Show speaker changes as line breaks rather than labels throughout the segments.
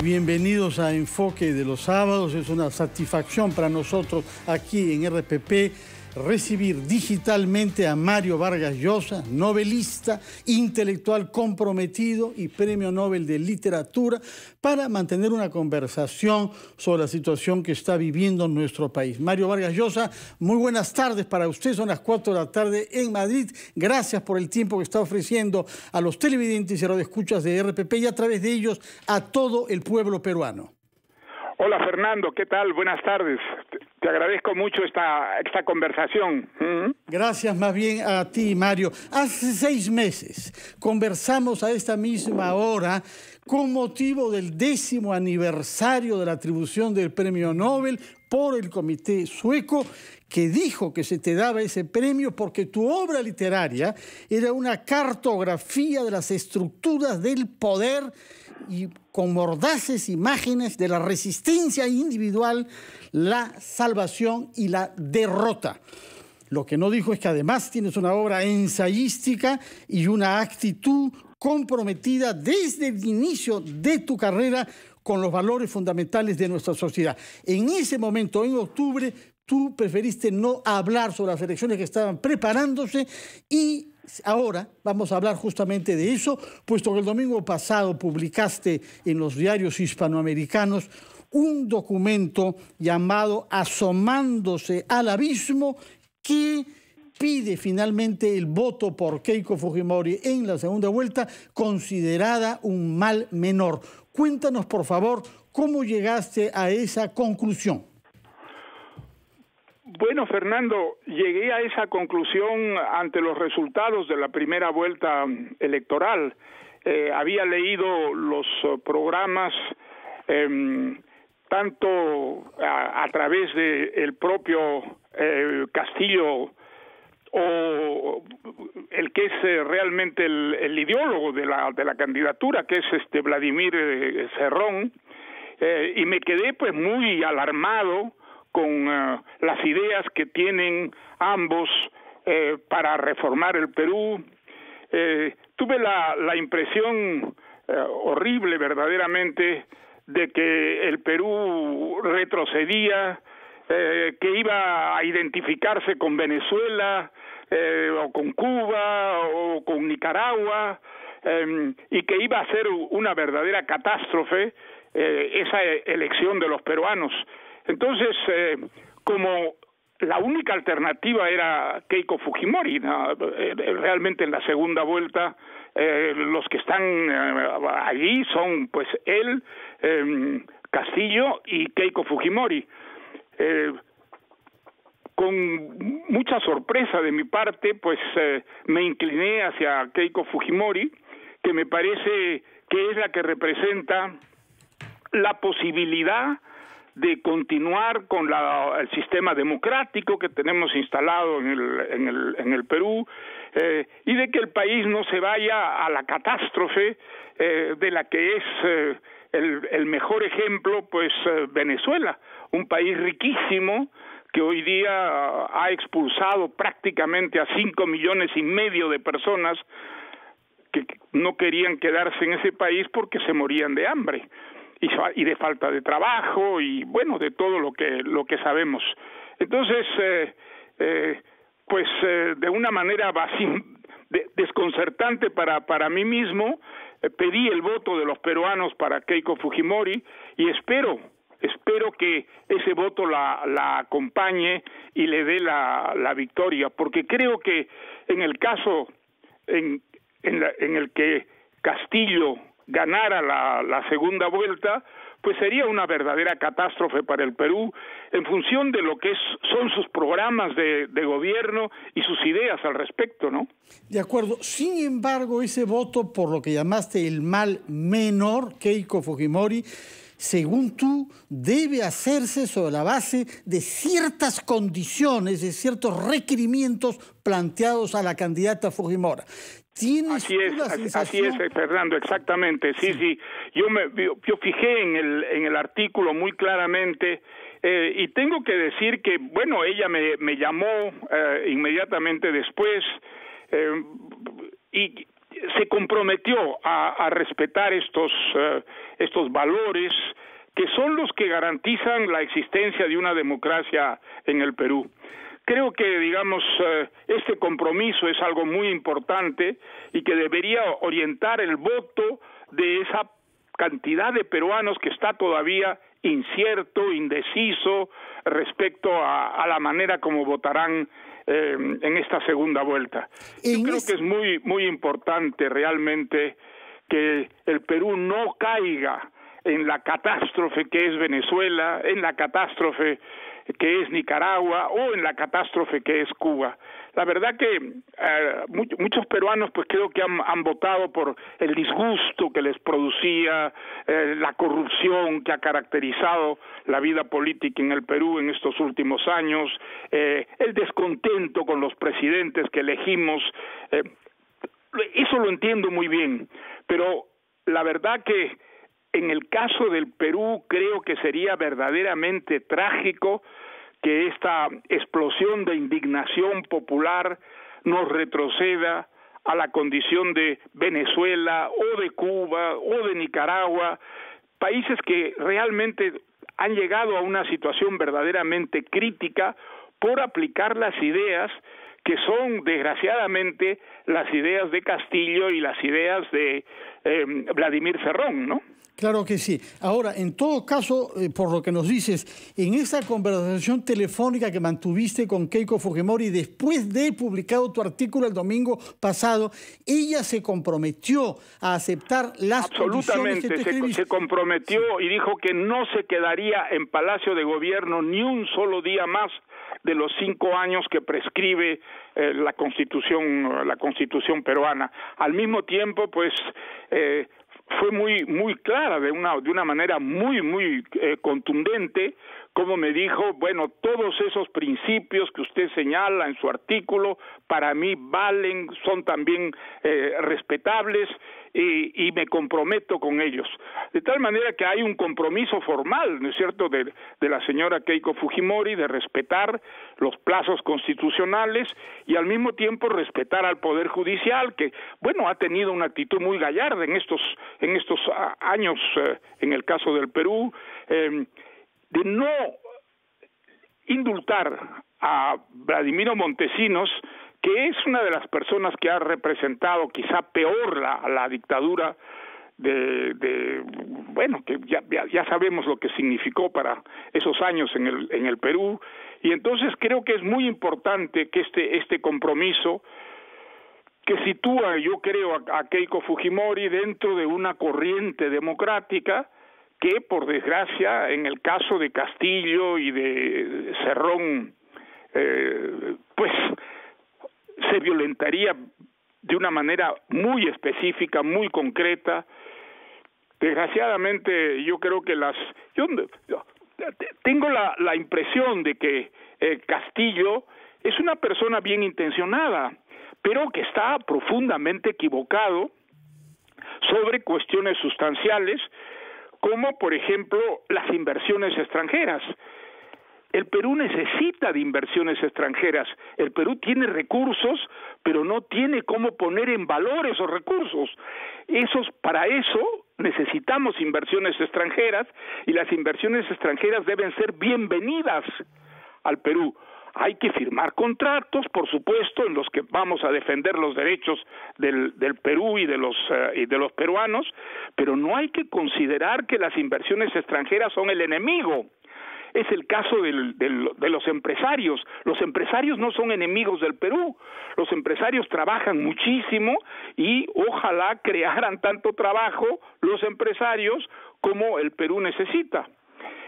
Bienvenidos a Enfoque de los Sábados. Es una satisfacción para nosotros aquí en RPP recibir digitalmente a Mario Vargas Llosa, novelista, intelectual comprometido y Premio Nobel de Literatura, para mantener una conversación sobre la situación que está viviendo nuestro país. Mario Vargas Llosa, muy buenas tardes para usted. Son las 4 de la tarde en Madrid. Gracias por el tiempo que está ofreciendo a los televidentes y radioescuchas de RPP y a través de ellos a todo el pueblo peruano.
Hola Fernando, ¿qué tal? Buenas tardes. Te agradezco mucho esta conversación.
Gracias más bien a ti, Mario. Hace 6 meses conversamos a esta misma hora con motivo del 10º aniversario de la atribución del Premio Nobel por el Comité Sueco, que dijo que se te daba ese premio porque tu obra literaria era una cartografía de las estructuras del poder y con mordaces imágenes de la resistencia individual, la salvación y la derrota. Lo que no dijo es que además tienes una obra ensayística y una actitud comprometida desde el inicio de tu carrera con los valores fundamentales de nuestra sociedad. En ese momento, en octubre, tú preferiste no hablar sobre las elecciones que estaban preparándose y ahora vamos a hablar justamente de eso, puesto que el domingo pasado publicaste en los diarios hispanoamericanos un documento llamado Asomándose al Abismo, que pide finalmente el voto por Keiko Fujimori en la segunda vuelta, considerada un mal menor. Cuéntanos, por favor, cómo llegaste a esa conclusión.
Bueno, Fernando, llegué a esa conclusión ante los resultados de la primera vuelta electoral. Había leído los programas tanto a través del propio Castillo, o el que es realmente el ideólogo de la candidatura, que es Vladimir Cerrón, y me quedé pues muy alarmado con las ideas que tienen ambos para reformar el Perú. Tuve la impresión horrible verdaderamente de que el Perú retrocedía, que iba a identificarse con Venezuela, o con Cuba, o con Nicaragua, y que iba a ser una verdadera catástrofe esa elección de los peruanos. Entonces, como la única alternativa era Keiko Fujimori, ¿no? Realmente en la segunda vuelta los que están allí son pues él, Castillo y Keiko Fujimori. Con mucha sorpresa de mi parte, pues me incliné hacia Keiko Fujimori, que me parece que es la que representa la posibilidad de continuar con el sistema democrático que tenemos instalado en el Perú, y de que el país no se vaya a la catástrofe de la que es el mejor ejemplo, pues Venezuela, un país riquísimo que hoy día ha expulsado prácticamente a 5,5 millones de personas que no querían quedarse en ese país porque se morían de hambre y de falta de trabajo y bueno, de todo lo que sabemos. Entonces, de una manera desconcertante para mí mismo, pedí el voto de los peruanos para Keiko Fujimori y espero que ese voto la acompañe y le dé la victoria, porque creo que en el caso en el que Castillo ganara la segunda vuelta, pues sería una verdadera catástrofe para el Perú en función de lo que son sus programas de gobierno y sus ideas al respecto, ¿no?
De acuerdo. Sin embargo, ese voto por lo que llamaste el mal menor, Keiko Fujimori, según tú, debe hacerse sobre la base de ciertas condiciones, de ciertos requerimientos planteados a la candidata Fujimori.
Así es, Fernando, exactamente. Sí. Yo fijé en el artículo muy claramente, y tengo que decir que, bueno, ella me llamó inmediatamente después, y se comprometió a respetar estos valores que son los que garantizan la existencia de una democracia en el Perú. Creo que, digamos, este compromiso es algo muy importante y que debería orientar el voto de esa cantidad de peruanos que está todavía incierto, indeciso respecto a la manera como votarán en esta segunda vuelta. Yo creo que es muy importante realmente que el Perú no caiga en la catástrofe que es Venezuela, en la catástrofe que es Nicaragua o en la catástrofe que es Cuba. La verdad que muchos peruanos pues creo que han votado por el disgusto que les producía la corrupción que ha caracterizado la vida política en el Perú en estos últimos años, el descontento con los presidentes que elegimos, eso lo entiendo muy bien, pero la verdad que en el caso del Perú creo que sería verdaderamente trágico que esta explosión de indignación popular nos retroceda a la condición de Venezuela o de Cuba o de Nicaragua, países que realmente han llegado a una situación verdaderamente crítica por aplicar las ideas que son desgraciadamente las ideas de Castillo y las ideas de Vladimir Cerrón, ¿no?
Claro que sí. Ahora, en todo caso, por lo que nos dices, en esa conversación telefónica que mantuviste con Keiko Fujimori después de publicado tu artículo el domingo pasado, ella se comprometió a aceptar las condiciones que tú escribiste.
Se comprometió y dijo que no se quedaría en Palacio de Gobierno ni un solo día más de los 5 años que prescribe la Constitución peruana. Al mismo tiempo, pues fue muy clara, de una manera muy contundente, como me dijo, bueno, todos esos principios que usted señala en su artículo, para mí valen, son también respetables y me comprometo con ellos. De tal manera que hay un compromiso formal, ¿no es cierto?, de la señora Keiko Fujimori de respetar los plazos constitucionales y al mismo tiempo respetar al Poder Judicial, que, bueno, ha tenido una actitud muy gallarda en estos años, en el caso del Perú, de no indultar a Vladimiro Montesinos, que es una de las personas que ha representado quizá peor la dictadura bueno, que ya sabemos lo que significó para esos años en el Perú, y entonces creo que es muy importante que este compromiso que sitúa, yo creo, a Keiko Fujimori dentro de una corriente democrática que, por desgracia, en el caso de Castillo y de Cerrón, pues se violentaría de una manera muy específica, muy concreta. Desgraciadamente, yo creo que yo tengo la impresión de que Castillo es una persona bien intencionada, pero que está profundamente equivocado sobre cuestiones sustanciales, como por ejemplo las inversiones extranjeras. El Perú necesita de inversiones extranjeras. El Perú tiene recursos, pero no tiene cómo poner en valor esos recursos. Para eso necesitamos inversiones extranjeras, y las inversiones extranjeras deben ser bienvenidas al Perú. Hay que firmar contratos, por supuesto, en los que vamos a defender los derechos del Perú y de los peruanos, pero no hay que considerar que las inversiones extranjeras son el enemigo. Es el caso de los empresarios. Los empresarios no son enemigos del Perú. Los empresarios trabajan muchísimo y ojalá crearan tanto trabajo los empresarios como el Perú necesita.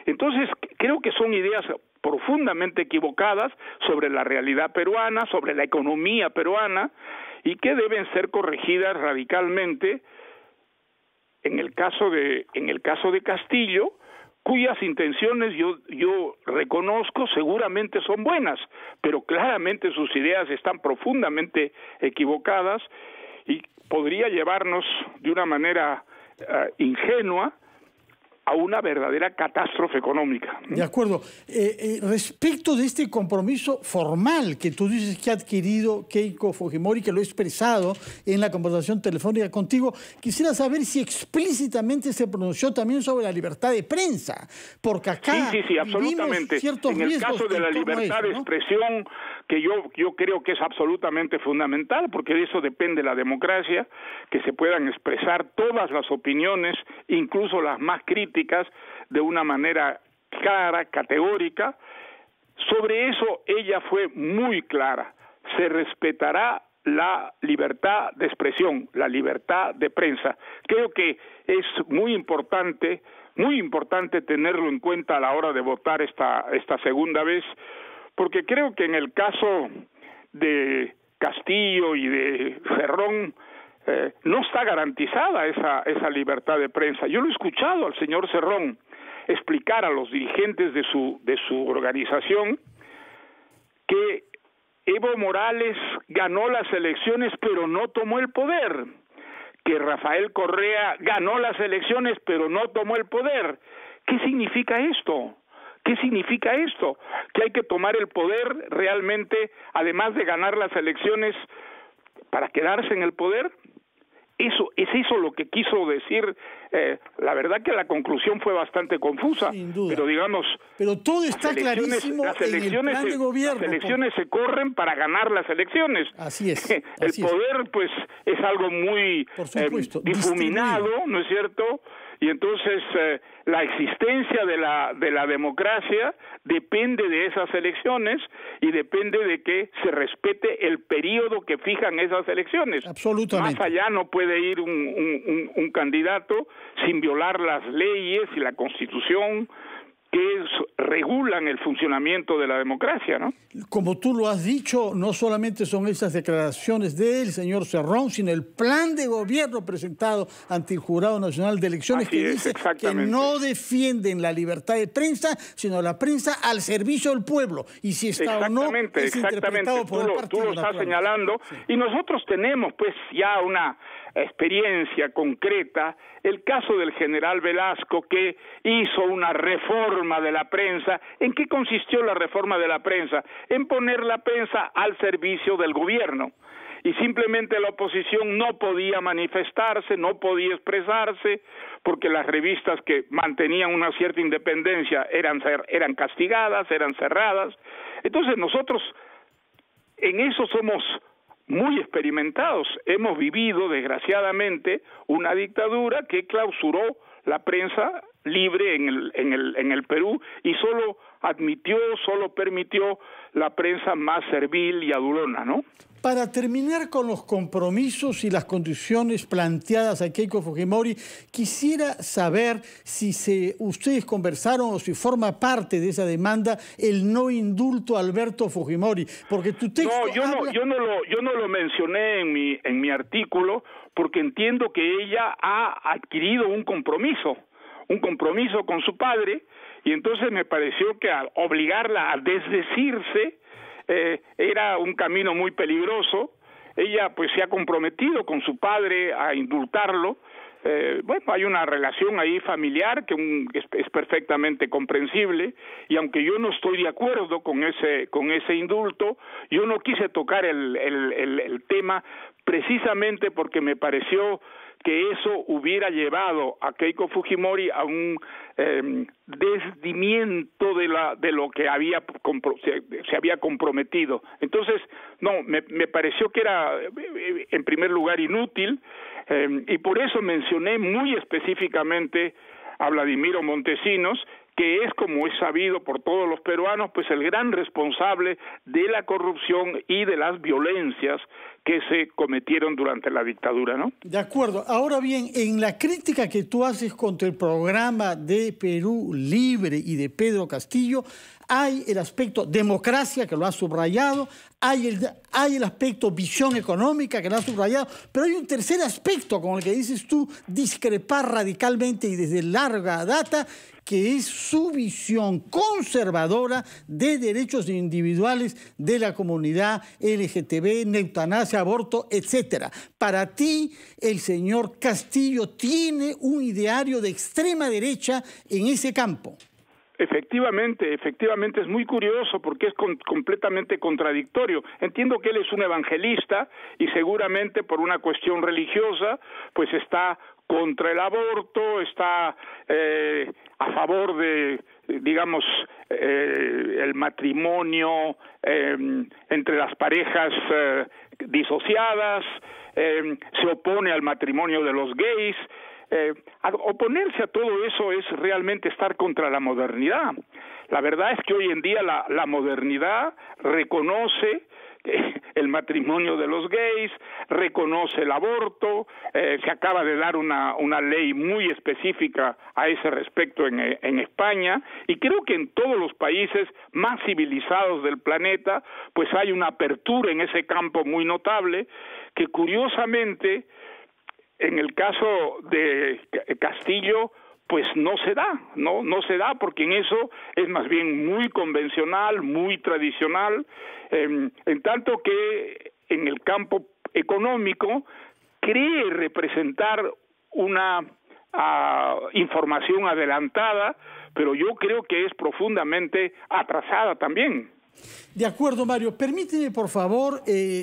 Entonces, creo que son ideas profundamente equivocadas sobre la realidad peruana, sobre la economía peruana, y que deben ser corregidas radicalmente. En el caso de Castillo, cuyas intenciones yo reconozco seguramente son buenas, pero claramente sus ideas están profundamente equivocadas y podría llevarnos de una manera ingenua a una verdadera catástrofe económica.
De acuerdo. Respecto de este compromiso formal que tú dices que ha adquirido Keiko Fujimori, que lo he expresado en la conversación telefónica contigo, quisiera saber si explícitamente se pronunció también sobre la libertad de prensa, porque acá
sí, absolutamente. En el caso de la libertad de expresión, que yo creo que es absolutamente fundamental, porque de eso depende la democracia, que se puedan expresar todas las opiniones, incluso las más críticas, de una manera clara, categórica. Sobre eso ella fue muy clara. Se respetará la libertad de expresión, la libertad de prensa. Creo que es muy importante tenerlo en cuenta a la hora de votar esta segunda vez, porque creo que en el caso de Castillo y de Cerrón no está garantizada esa libertad de prensa. Yo lo he escuchado al señor Cerrón explicar a los dirigentes de su organización que Evo Morales ganó las elecciones pero no tomó el poder, que Rafael Correa ganó las elecciones pero no tomó el poder. ¿Qué significa esto? ¿Qué significa esto? Que hay que tomar el poder realmente, además de ganar las elecciones, para quedarse en el poder. ¿Es eso lo que quiso decir? La verdad que la conclusión fue bastante confusa.
Sin duda.
Pero digamos,
pero todo está clarísimo en el plan de gobierno.
Las elecciones se corren para ganar las elecciones.
Así es.
El poder, pues, es algo muy difuminado, ¿no es cierto? Y entonces la existencia de la democracia depende de esas elecciones y depende de que se respete el periodo que fijan esas elecciones.
Absolutamente.
Más allá no puede ir un candidato sin violar las leyes y la Constitución que regulan el funcionamiento de la democracia, ¿no?
Como tú lo has dicho, no solamente son esas declaraciones del señor Cerrón, sino el plan de gobierno presentado ante el Jurado Nacional de Elecciones que dice que no defienden la libertad de prensa, sino la prensa al servicio del pueblo. Y si está o no, es interpretado por el partido.
Tú lo estás señalando. Sí. Y nosotros tenemos pues ya una experiencia concreta, el caso del general Velasco, que hizo una reforma de la prensa. ¿En qué consistió la reforma de la prensa? En poner la prensa al servicio del gobierno. Y simplemente la oposición no podía manifestarse, no podía expresarse, porque las revistas que mantenían una cierta independencia eran castigadas, eran cerradas. Entonces nosotros en eso somos muy experimentados. Hemos vivido, desgraciadamente, una dictadura que clausuró la prensa libre en el Perú y solo permitió la prensa más servil y adulona, ¿no?
Para terminar con los compromisos y las condiciones planteadas a Keiko Fujimori, quisiera saber si ustedes conversaron o si forma parte de esa demanda el no indulto a Alberto Fujimori, porque tu texto
yo no lo mencioné en mi artículo porque entiendo que ella ha adquirido un compromiso con su padre, y entonces me pareció que al obligarla a desdecirse era un camino muy peligroso. Ella pues se ha comprometido con su padre a indultarlo. Bueno, hay una relación ahí familiar que es perfectamente comprensible, y aunque yo no estoy de acuerdo con ese indulto, yo no quise tocar el tema precisamente porque me pareció que eso hubiera llevado a Keiko Fujimori a un desdimiento de lo que se había comprometido. Entonces, no, me pareció que era, en primer lugar, inútil, y por eso mencioné muy específicamente a Vladimiro Montesinos, que es, como es sabido por todos los peruanos, pues el gran responsable de la corrupción y de las violencias que se cometieron durante la dictadura, ¿no?
De acuerdo. Ahora bien, en la crítica que tú haces contra el programa de Perú Libre y de Pedro Castillo, hay el aspecto democracia, que lo ha subrayado, hay el aspecto visión económica, que lo ha subrayado, pero hay un tercer aspecto con el que dices tú discrepar radicalmente y desde larga data, que es su visión conservadora de derechos individuales de la comunidad LGTB, eutanasia, aborto, etc. Para ti, el señor Castillo tiene un ideario de extrema derecha en ese campo.
Efectivamente, es muy curioso porque es completamente contradictorio. Entiendo que él es un evangelista y seguramente por una cuestión religiosa, pues está contra el aborto, está a favor de, digamos, el matrimonio entre las parejas disociadas, se opone al matrimonio de los gays. Oponerse a todo eso es realmente estar contra la modernidad. La verdad es que hoy en día la modernidad reconoce el matrimonio de los gays, reconoce el aborto, se acaba de dar una ley muy específica a ese respecto en España, y creo que en todos los países más civilizados del planeta pues hay una apertura en ese campo muy notable, que curiosamente en el caso de Castillo pues no se da porque en eso es más bien muy convencional, muy tradicional, en tanto que en el campo económico cree representar una información adelantada, pero yo creo que es profundamente atrasada también.
De acuerdo, Mario. Permíteme, por favor,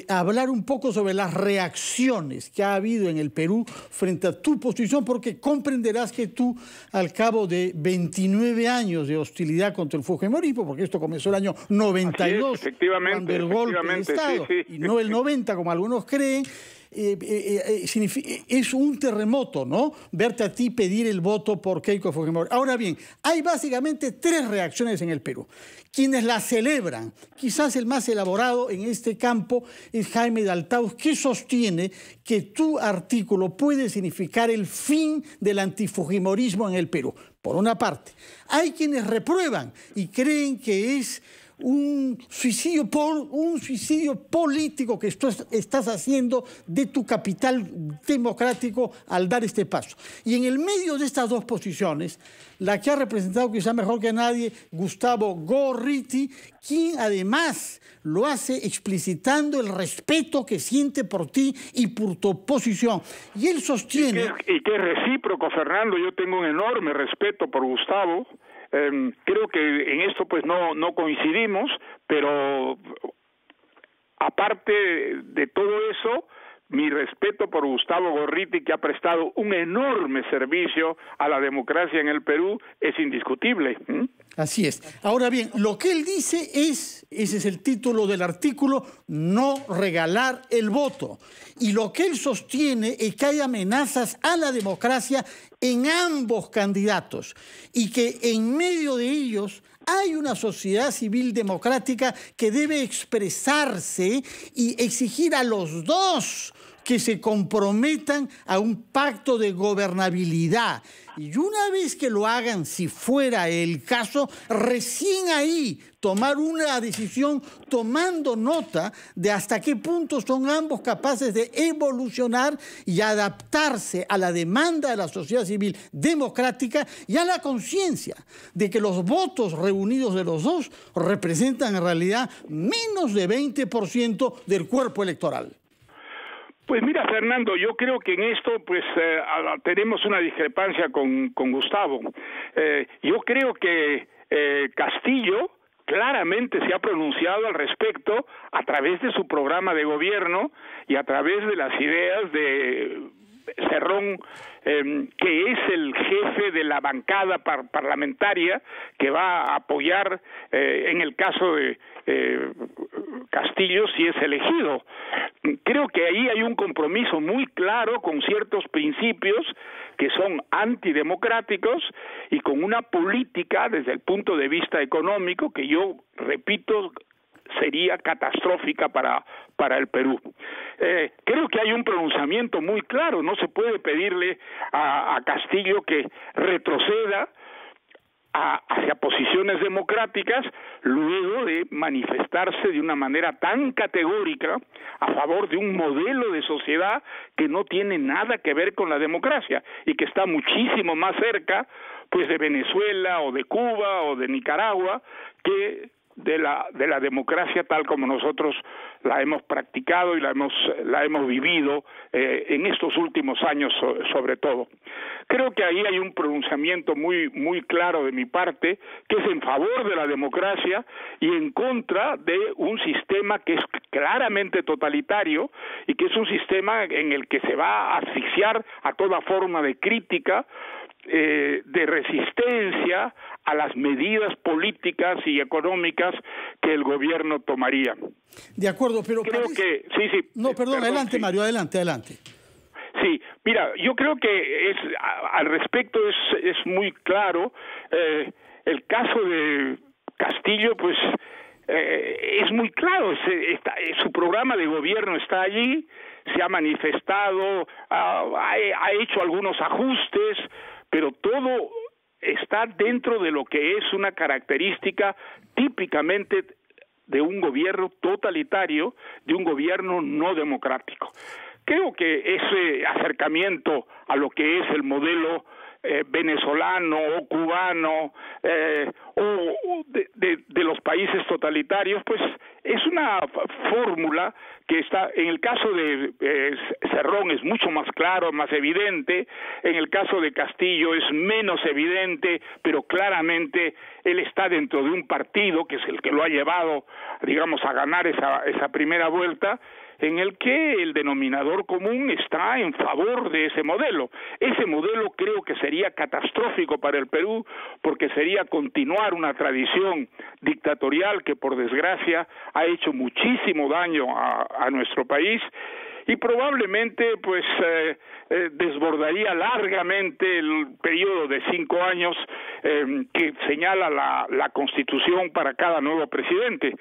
hablar un poco sobre las reacciones que ha habido en el Perú frente a tu posición, porque comprenderás que tú, al cabo de 29 años de hostilidad contra el fujimorismo, porque esto comenzó el año 92, cuando el golpe de Estado, sí. Y no el 90, como algunos creen, es un terremoto, ¿no? Verte a ti pedir el voto por Keiko Fujimori. Ahora bien, hay básicamente tres reacciones en el Perú. Quienes la celebran, quizás el más elaborado en este campo es Jaime Daltaus, que sostiene que tu artículo puede significar el fin del antifujimorismo en el Perú. Por una parte, hay quienes reprueban y creen que es un suicidio político que estás haciendo de tu capital democrático al dar este paso. Y en el medio de estas dos posiciones, la que ha representado quizá mejor que nadie, Gustavo Gorriti, quien además lo hace explicitando el respeto que siente por ti y por tu posición. Y él sostiene...
Y que es recíproco, Fernando. Yo tengo un enorme respeto por Gustavo. Creo que en esto pues no coincidimos, pero aparte de todo eso, mi respeto por Gustavo Gorriti, que ha prestado un enorme servicio a la democracia en el Perú, es indiscutible.
Así es. Ahora bien, lo que él dice ese es el título del artículo, no regalar el voto. Y lo que él sostiene es que hay amenazas a la democracia en ambos candidatos y que en medio de ellos hay una sociedad civil democrática que debe expresarse y exigir a los dos que se comprometan a un pacto de gobernabilidad. Y una vez que lo hagan, si fuera el caso, recién ahí tomar una decisión tomando nota de hasta qué punto son ambos capaces de evolucionar y adaptarse a la demanda de la sociedad civil democrática y a la conciencia de que los votos reunidos de los dos representan en realidad menos de 20% del cuerpo electoral.
Pues mira, Fernando, yo creo que en esto pues tenemos una discrepancia con Gustavo. Yo creo que Castillo claramente se ha pronunciado al respecto a través de su programa de gobierno y a través de las ideas de Cerrón, que es el jefe de la bancada parlamentaria que va a apoyar en el caso de Castillo si es elegido. Creo que ahí hay un compromiso muy claro con ciertos principios que son antidemocráticos y con una política desde el punto de vista económico que yo repito sería catastrófica para el Perú. Creo que hay un pronunciamiento muy claro, no se puede pedirle a Castillo que retroceda hacia posiciones democráticas, luego de manifestarse de una manera tan categórica a favor de un modelo de sociedad que no tiene nada que ver con la democracia y que está muchísimo más cerca pues de Venezuela o de Cuba o de Nicaragua que de la democracia tal como nosotros la hemos practicado y la hemos vivido en estos últimos años sobre todo. Creo que ahí hay un pronunciamiento muy claro de mi parte que es en favor de la democracia y en contra de un sistema que es claramente totalitario y que es un sistema en el que se va a asfixiar a toda forma de crítica, de resistencia a las medidas políticas y económicas que el gobierno tomaría.
De acuerdo, pero
creo que sí.
No, perdón, adelante, sí. Mario, adelante.
Sí, mira, yo creo que al respecto es muy claro. El caso de Castillo, pues es muy claro. Su programa de gobierno está allí, se ha manifestado, ha hecho algunos ajustes, pero todo está dentro de lo que es una característica típicamente de un gobierno totalitario, de un gobierno no democrático. Creo que ese acercamiento a lo que es el modelo venezolano o cubano o de los países totalitarios, pues es una fórmula que está, en el caso de Cerrón es mucho más claro, más evidente, en el caso de Castillo es menos evidente, pero claramente él está dentro de un partido que es el que lo ha llevado, digamos, a ganar esa primera vuelta, en el que el denominador común está en favor de ese modelo. Ese modelo creo que sería catastrófico para el Perú porque sería continuar una tradición dictatorial que por desgracia ha hecho muchísimo daño a nuestro país y probablemente pues desbordaría largamente el periodo de 5 años que señala la Constitución para cada nuevo presidente.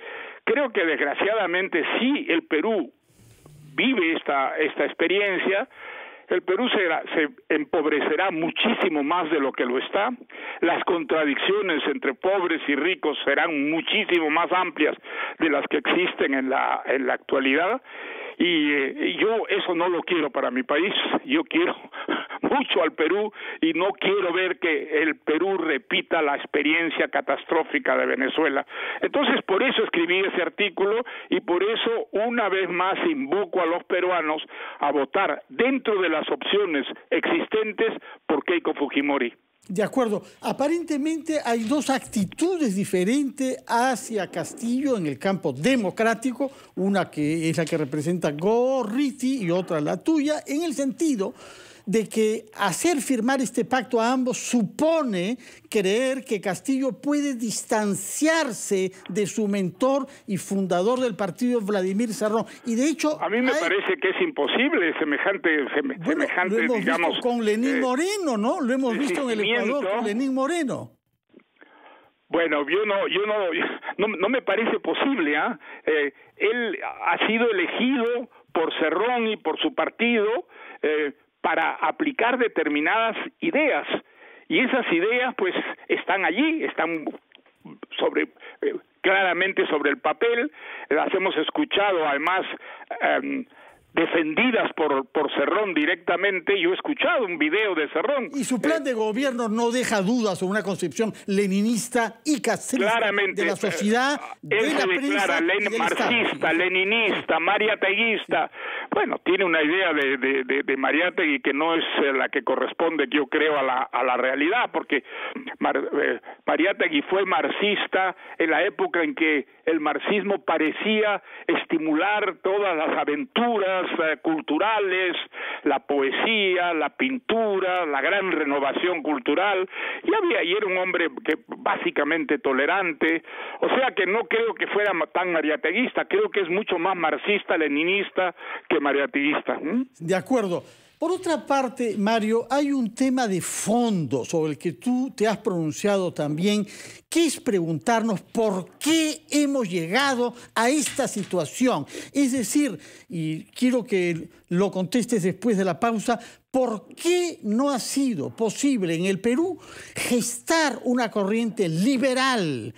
Creo que desgraciadamente sí el Perú vive esta experiencia, el Perú se empobrecerá muchísimo más de lo que lo está, las contradicciones entre pobres y ricos serán muchísimo más amplias de las que existen en la actualidad, y yo eso no lo quiero para mi país. Yo quiero mucho al Perú y no quiero ver que el Perú repita la experiencia catastrófica de Venezuela. Entonces, por eso escribí ese artículo y por eso una vez más invoco a los peruanos a votar dentro de las opciones existentes por Keiko Fujimori.
De acuerdo. Aparentemente hay dos actitudes diferentes hacia Castillo en el campo democrático, una que es la que representa Gorriti y otra la tuya, en el sentido de que hacer firmar este pacto a ambos supone creer que Castillo puede distanciarse de su mentor y fundador del partido, Vladimir Cerrón. Y de hecho,
a mí me parece que es imposible semejante,
lo hemos
digamos,
visto con Lenín Moreno, ¿no? Lo hemos visto en el Ecuador con Lenín Moreno.
Bueno, no me parece posible, él ha sido elegido por Cerrón y por su partido para aplicar determinadas ideas, y esas ideas pues están allí, están claramente sobre el papel, las hemos escuchado además defendidas por Cerrón directamente. Yo he escuchado un video de Cerrón.
Y su plan de gobierno no deja dudas sobre una concepción leninista y castrista de la sociedad,
él se declara marxista, leninista, mariateguista. Bueno, tiene una idea de Mariátegui que no es la que corresponde, yo creo, a la realidad, porque Mariátegui fue marxista en la época en que el marxismo parecía estimular todas las aventuras culturales, la poesía, la pintura, la gran renovación cultural, y era un hombre que básicamente tolerante, o sea que no creo que fuera tan mariateguista, creo que es mucho más marxista, leninista que mariateguista.
De acuerdo. Por otra parte, Mario, hay un tema de fondo sobre el que tú te has pronunciado también, que es preguntarnos por qué hemos llegado a esta situación. Es decir, y quiero que lo contestes después de la pausa, ¿por qué no ha sido posible en el Perú gestar una corriente liberal,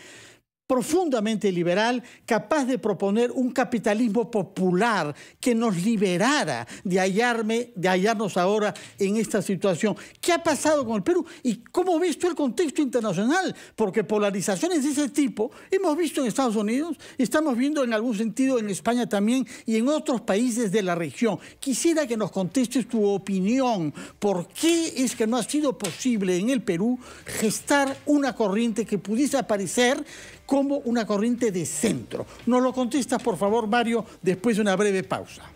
profundamente liberal, capaz de proponer un capitalismo popular que nos liberara de hallarnos ahora en esta situación? ¿Qué ha pasado con el Perú? ¿Y cómo ves tú el contexto internacional? Porque polarizaciones de ese tipo hemos visto en Estados Unidos, estamos viendo en algún sentido en España también y en otros países de la región. Quisiera que nos contestes tu opinión. ¿Por qué es que no ha sido posible en el Perú gestar una corriente que pudiese aparecer como una corriente de centro? Nos lo contestas, por favor, Mario, después de una breve pausa.